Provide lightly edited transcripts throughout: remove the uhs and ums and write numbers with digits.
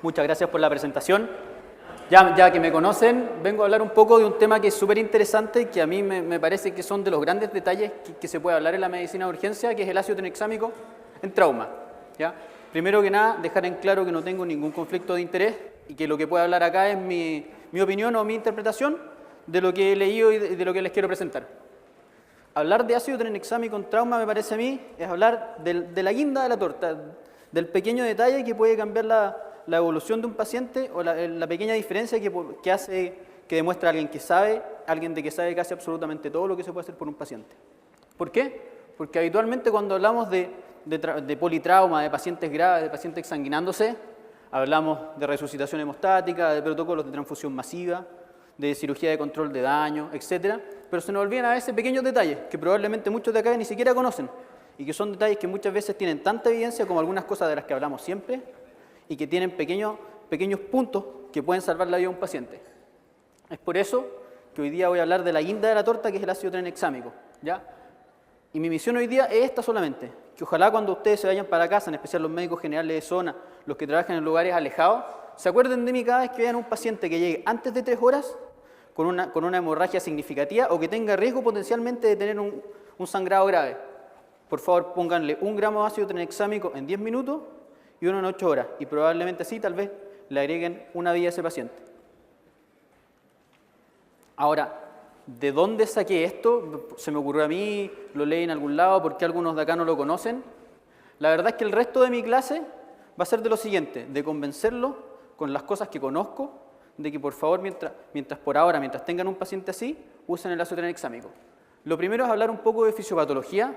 Muchas gracias por la presentación. Ya que me conocen, vengo a hablar un poco de un tema que es súper interesante y que a mí me parece que son de los grandes detalles que se puede hablar en la medicina de urgencia, que es el ácido tranexámico en trauma. ¿Ya? Primero que nada, dejar en claro que no tengo ningún conflicto de interés y que lo que puedo hablar acá es mi opinión o mi interpretación de lo que he leído y de lo que les quiero presentar. Hablar de ácido tranexámico en trauma, me parece a mí, es hablar de la guinda de la torta, del pequeño detalle que puede cambiar la evolución de un paciente o la pequeña diferencia que hace, que demuestra alguien que sabe, alguien de que sabe casi absolutamente todo lo que se puede hacer por un paciente. ¿Por qué? Porque habitualmente cuando hablamos de politrauma, de pacientes graves, de pacientes exsanguinándose, hablamos de resucitación hemostática, de protocolos de transfusión masiva, de cirugía de control de daño, etc. Pero se nos olvidan a veces pequeños detalles que probablemente muchos de acá ni siquiera conocen y que son detalles que muchas veces tienen tanta evidencia como algunas cosas de las que hablamos siempre y que tienen pequeños puntos que pueden salvar la vida de un paciente. Es por eso que hoy día voy a hablar de la guinda de la torta, que es el ácido tranexámico, ¿ya? Y mi misión hoy día es esta solamente, que ojalá cuando ustedes se vayan para casa, en especial los médicos generales de zona, los que trabajan en lugares alejados, se acuerden de mí cada vez que vean un paciente que llegue antes de 3 horas con una hemorragia significativa o que tenga riesgo potencialmente de tener un sangrado grave. Por favor, pónganle 1 gramo de ácido tranexámico en 10 minutos y 1 en 8 horas. Y probablemente así, tal vez, le agreguen una vida a ese paciente. Ahora, ¿de dónde saqué esto? Se me ocurrió a mí, lo leí en algún lado, ¿por qué algunos de acá no lo conocen? La verdad es que el resto de mi clase va a ser de lo siguiente, de convencerlo con las cosas que conozco, de que por favor, mientras tengan un paciente así, usen el ácido tranexámico. Lo primero es hablar un poco de fisiopatología.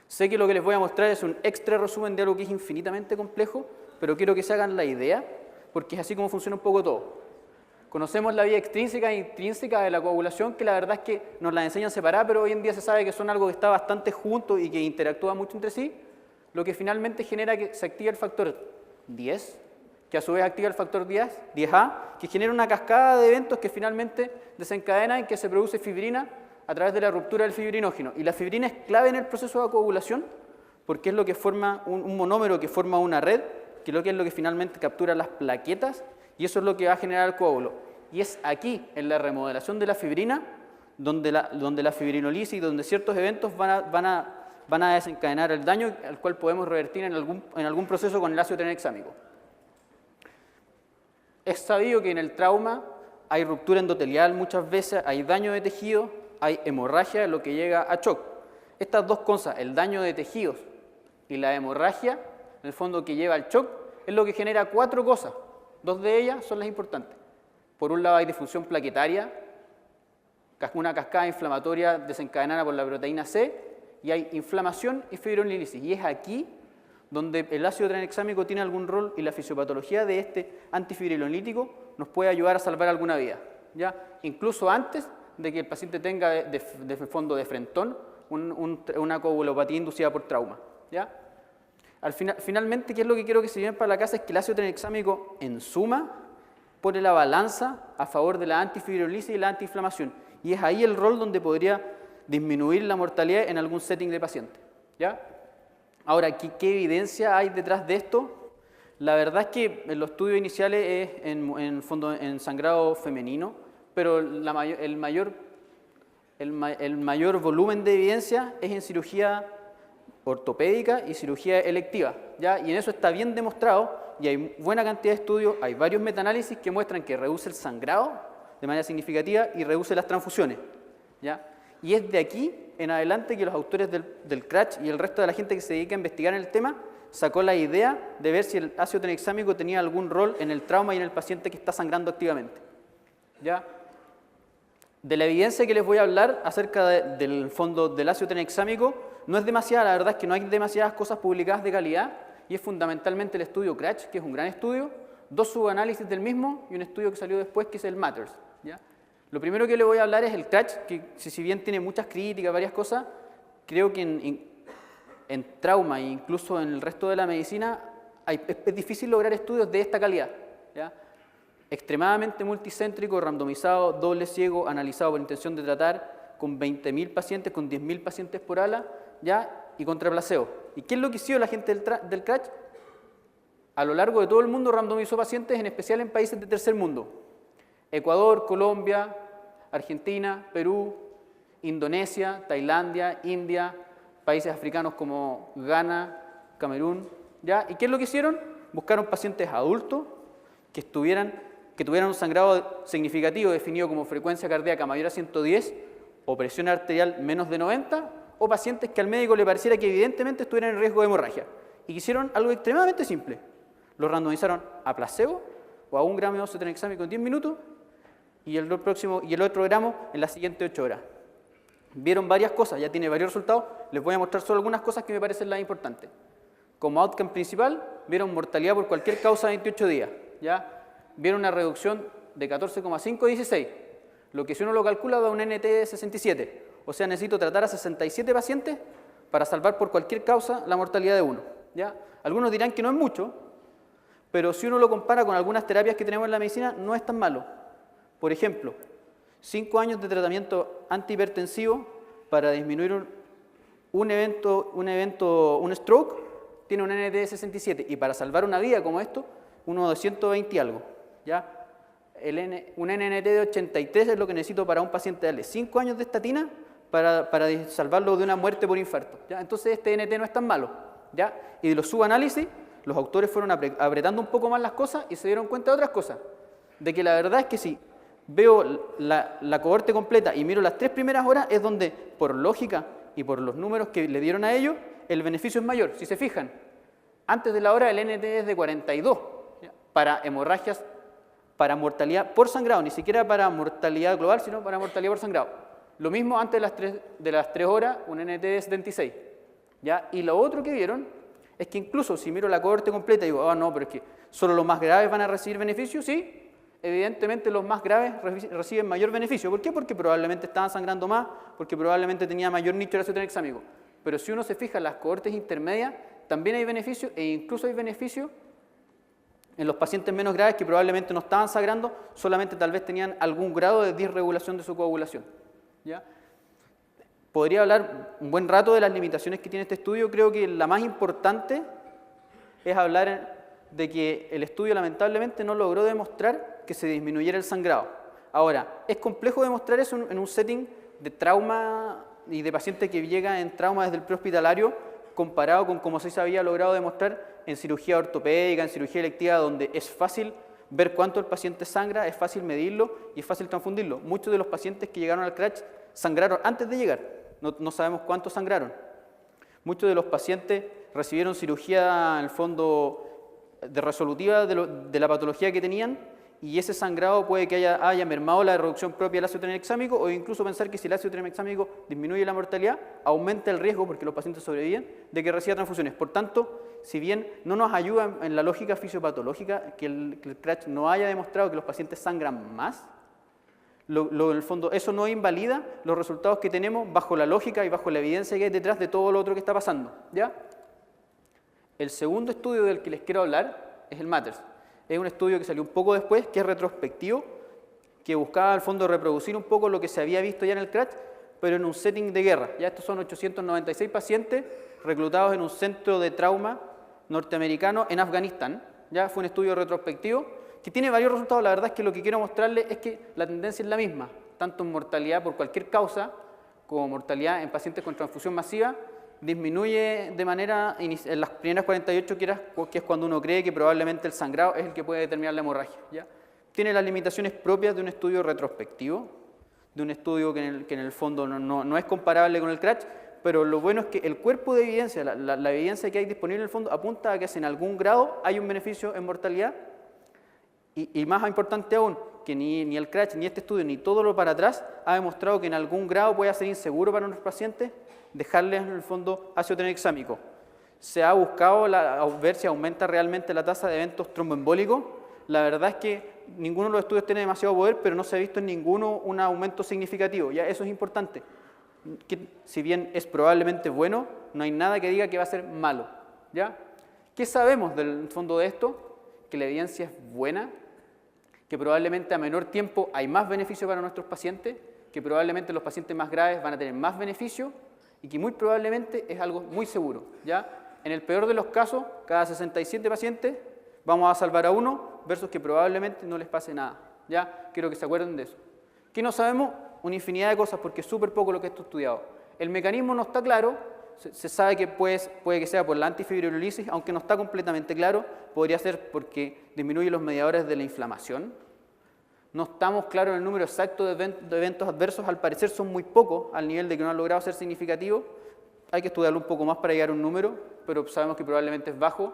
Sé que lo que les voy a mostrar es un extra resumen de algo que es infinitamente complejo, pero quiero que se hagan la idea, porque es así como funciona un poco todo. Conocemos la vía extrínseca e intrínseca de la coagulación, que la verdad es que nos la enseñan separada, pero hoy en día se sabe que son algo que está bastante junto y que interactúa mucho entre sí, lo que finalmente genera que se active el factor 10, que a su vez activa el factor 10A, que genera una cascada de eventos que finalmente desencadenan en que se produce fibrina a través de la ruptura del fibrinógeno. Y la fibrina es clave en el proceso de coagulación porque es lo que forma un monómero que forma una red, que es lo que finalmente captura las plaquetas y eso es lo que va a generar el coágulo. Y es aquí, en la remodelación de la fibrina, donde la fibrinolisis y donde ciertos eventos van a desencadenar el daño al cual podemos revertir en algún proceso con el ácido tranexámico. Es sabido que en el trauma hay ruptura endotelial muchas veces, hay daño de tejido, hay hemorragia, lo que llega a shock. Estas dos cosas, el daño de tejidos y la hemorragia, en el fondo que lleva al shock, es lo que genera 4 cosas. 2 de ellas son las importantes. Por un lado hay disfunción plaquetaria, una cascada inflamatoria desencadenada por la proteína C, y hay inflamación y fibrinolisis. Y es aquí donde el ácido tranexámico tiene algún rol y la fisiopatología de este antifibrinolítico nos puede ayudar a salvar alguna vida, ¿ya? Incluso antes de que el paciente tenga de fondo de frentón una coagulopatía inducida por trauma, ¿ya? Finalmente, ¿qué es lo que quiero que se lleven para la casa? Es que el ácido tranexámico en suma pone la balanza a favor de la antifibrinolisis y la antiinflamación. Y es ahí el rol donde podría disminuir la mortalidad en algún setting de paciente, ¿ya? Ahora, ¿qué evidencia hay detrás de esto? La verdad es que en los estudios iniciales es en sangrado femenino, pero el mayor volumen de evidencia es en cirugía ortopédica y cirugía electiva, ¿ya? Y en eso está bien demostrado y hay buena cantidad de estudios, hay varios metaanálisis que muestran que reduce el sangrado de manera significativa y reduce las transfusiones, ¿ya? Y es de aquí en adelante que los autores del CRASH y el resto de la gente que se dedica a investigar en el tema sacó la idea de ver si el ácido tranexámico tenía algún rol en el trauma y en el paciente que está sangrando activamente, ¿ya? De la evidencia que les voy a hablar acerca del fondo del ácido tranexámico no es demasiada, la verdad es que no hay demasiadas cosas publicadas de calidad y es fundamentalmente el estudio CRASH, que es un gran estudio, 2 subanálisis del mismo y un estudio que salió después que es el MATTERS, ¿ya? Lo primero que le voy a hablar es el CRASH, que si bien tiene muchas críticas, varias cosas, creo que en trauma e incluso en el resto de la medicina es difícil lograr estudios de esta calidad, ¿ya? Extremadamente multicéntrico, randomizado, doble ciego, analizado por intención de tratar, con 20.000 pacientes, con 10.000 pacientes por ala, ¿ya? Y contra placebo. ¿Y qué es lo que hizo la gente del CRASH? a lo largo de todo el mundo randomizó pacientes, en especial en países de tercer mundo. Ecuador, Colombia, Argentina, Perú, Indonesia, Tailandia, India, países africanos como Ghana, Camerún. ¿Ya? ¿Y qué es lo que hicieron? Buscaron pacientes adultos que tuvieran un sangrado significativo definido como frecuencia cardíaca mayor a 110 o presión arterial menos de 90, o pacientes que al médico le pareciera que evidentemente estuvieran en riesgo de hemorragia. Y hicieron algo extremadamente simple. Los randomizaron a placebo o a 1 gramo de óxido tranexámico en 10 minutos y el otro gramo en las siguientes 8 horas. Vieron varias cosas, ya tiene varios resultados. Les voy a mostrar solo algunas cosas que me parecen las importantes. Como outcome principal, vieron mortalidad por cualquier causa de 28 días. ¿Ya? Vieron una reducción de 14,5 a 16, lo que si uno lo calcula da un NT de 67. O sea, necesito tratar a 67 pacientes para salvar por cualquier causa la mortalidad de uno. ¿Ya? Algunos dirán que no es mucho, pero si uno lo compara con algunas terapias que tenemos en la medicina, no es tan malo. Por ejemplo, 5 años de tratamiento antihipertensivo para disminuir un stroke tiene un NT de 67, y para salvar una vida como esto, uno de 120 y algo. ¿Ya? Un NNT de 83 es lo que necesito para un paciente darle 5 años de estatina para salvarlo de una muerte por infarto. ¿Ya? Entonces este NT no es tan malo. ¿Ya? Y de los subanálisis, los autores fueron apretando un poco más las cosas y se dieron cuenta de otras cosas. De que la verdad es que si veo la cohorte completa y miro las 3 primeras horas, es donde, por lógica y por los números que le dieron a ellos, el beneficio es mayor. Si se fijan, antes de la hora el NT es de 42, ¿ya? Para hemorragias, para mortalidad por sangrado, ni siquiera para mortalidad global, sino para mortalidad por sangrado. Lo mismo antes de las 3 horas, un NT de 76. ¿Ya? Y lo otro que vieron es que incluso si miro la cohorte completa y digo, no, pero es que solo los más graves van a recibir beneficio, sí, evidentemente los más graves reciben mayor beneficio. ¿Por qué? Porque probablemente estaban sangrando más, porque probablemente tenía mayor nicho de ácido tranexámico. Pero si uno se fija en las cohortes intermedias, también hay beneficio, e incluso hay beneficio en los pacientes menos graves que probablemente no estaban sangrando, solamente tal vez tenían algún grado de disregulación de su coagulación. ¿Ya? Podría hablar un buen rato de las limitaciones que tiene este estudio. Creo que la más importante es hablar de que el estudio lamentablemente no logró demostrar que se disminuyera el sangrado. Ahora, es complejo demostrar eso en un setting de trauma y de paciente que llega en trauma desde el prehospitalario, comparado con cómo se había logrado demostrar en cirugía ortopédica, en cirugía electiva, donde es fácil ver cuánto el paciente sangra, es fácil medirlo y es fácil transfundirlo. Muchos de los pacientes que llegaron al CRASH sangraron antes de llegar, no sabemos cuánto sangraron. Muchos de los pacientes recibieron cirugía, en el fondo, de resolutiva de la patología que tenían, y ese sangrado puede que haya mermado la reducción propia del ácido tranexámico, o incluso pensar que si el ácido tranexámico disminuye la mortalidad, aumenta el riesgo, porque los pacientes sobreviven, de que reciba transfusiones. Por tanto, si bien no nos ayuda en la lógica fisiopatológica que el CRASH no haya demostrado que los pacientes sangran más, en el fondo eso no invalida los resultados que tenemos bajo la lógica y bajo la evidencia que hay detrás de todo lo otro que está pasando. ¿Ya? El segundo estudio del que les quiero hablar es el MATTERS. Es un estudio que salió un poco después, que es retrospectivo, que buscaba al fondo reproducir un poco lo que se había visto ya en el CRASH, pero en un setting de guerra. Ya estos son 896 pacientes reclutados en un centro de trauma norteamericano en Afganistán. Ya fue un estudio retrospectivo que tiene varios resultados. La verdad es que lo que quiero mostrarles es que la tendencia es la misma, tanto en mortalidad por cualquier causa, como mortalidad en pacientes con transfusión masiva, disminuye de manera, en las primeras 48 que es cuando uno cree que probablemente el sangrado es el que puede determinar la hemorragia. ¿Ya? Tiene las limitaciones propias de un estudio retrospectivo, de un estudio que en el fondo no es comparable con el CRASH, pero lo bueno es que el cuerpo de evidencia, la evidencia que hay disponible en el fondo, apunta a que en algún grado hay un beneficio en mortalidad, y más importante aún, que ni el CRASH, ni este estudio, ni todo lo para atrás ha demostrado que en algún grado puede ser inseguro para nuestros pacientes dejarles en el fondo ácido tranexámico. Se ha buscado ver si aumenta realmente la tasa de eventos tromboembólicos. La verdad es que ninguno de los estudios tiene demasiado poder, pero no se ha visto en ninguno un aumento significativo. Ya eso es importante. Que, si bien es probablemente bueno, no hay nada que diga que va a ser malo. ¿Ya? ¿Qué sabemos del fondo de esto? Que la evidencia es buena, que probablemente a menor tiempo hay más beneficio para nuestros pacientes, que probablemente los pacientes más graves van a tener más beneficio, y que muy probablemente es algo muy seguro. ¿Ya? En el peor de los casos, cada 67 pacientes vamos a salvar a uno versus que probablemente no les pase nada. ¿Ya? Quiero que se acuerden de eso. ¿Qué no sabemos? Una infinidad de cosas porque es súper poco lo que está estudiado. El mecanismo no está claro, se sabe que puede que sea por la antifibrilisis, aunque no está completamente claro, podría ser porque disminuye los mediadores de la inflamación. No estamos claros en el número exacto de eventos adversos, al parecer son muy pocos, al nivel de que no han logrado ser significativos. Hay que estudiarlo un poco más para llegar a un número, pero sabemos que probablemente es bajo.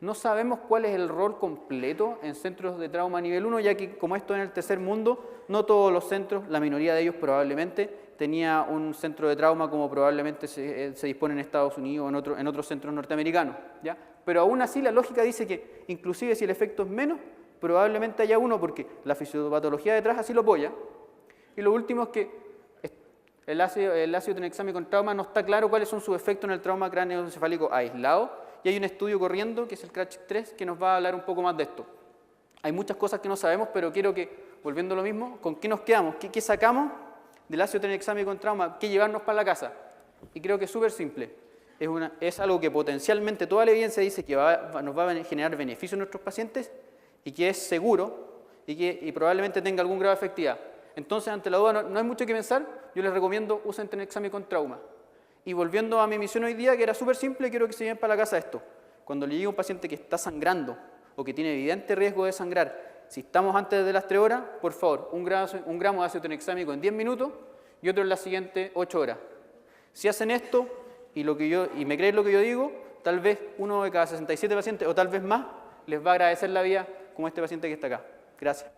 No sabemos cuál es el rol completo en centros de trauma nivel 1, ya que como esto es en el tercer mundo, no todos los centros, la minoría de ellos probablemente, tenía un centro de trauma como probablemente se dispone en Estados Unidos o en otros centros norteamericanos. ¿Ya? Pero aún así la lógica dice que inclusive si el efecto es menos, probablemente haya uno porque la fisiopatología detrás así lo apoya. Y lo último es que el ácido tranexámico en trauma no está claro cuáles son sus efectos en el trauma cráneoencefálico aislado. Y hay un estudio corriendo, que es el CRASH-3, que nos va a hablar un poco más de esto. Hay muchas cosas que no sabemos, pero quiero que, volviendo a lo mismo, ¿con qué nos quedamos? ¿Qué sacamos del ácido tranexámico en trauma? ¿Qué llevarnos para la casa? Y creo que es súper simple. Es algo que potencialmente toda la evidencia dice que nos va a generar beneficio a nuestros pacientes y que es seguro y probablemente tenga algún grado de efectividad. Entonces, ante la duda, no hay mucho que pensar. Yo les recomiendo usen tranexámico en trauma. Y volviendo a mi misión hoy día, que era súper simple, quiero que se lleven para la casa esto. Cuando le llegue a un paciente que está sangrando o que tiene evidente riesgo de sangrar, si estamos antes de las 3 horas, por favor, un gramo de ácido tranexámico en 10 minutos y otro en las siguientes 8 horas. Si hacen esto y me creen lo que yo digo, tal vez uno de cada 67 pacientes o tal vez más les va a agradecer la vida como este paciente que está acá. Gracias.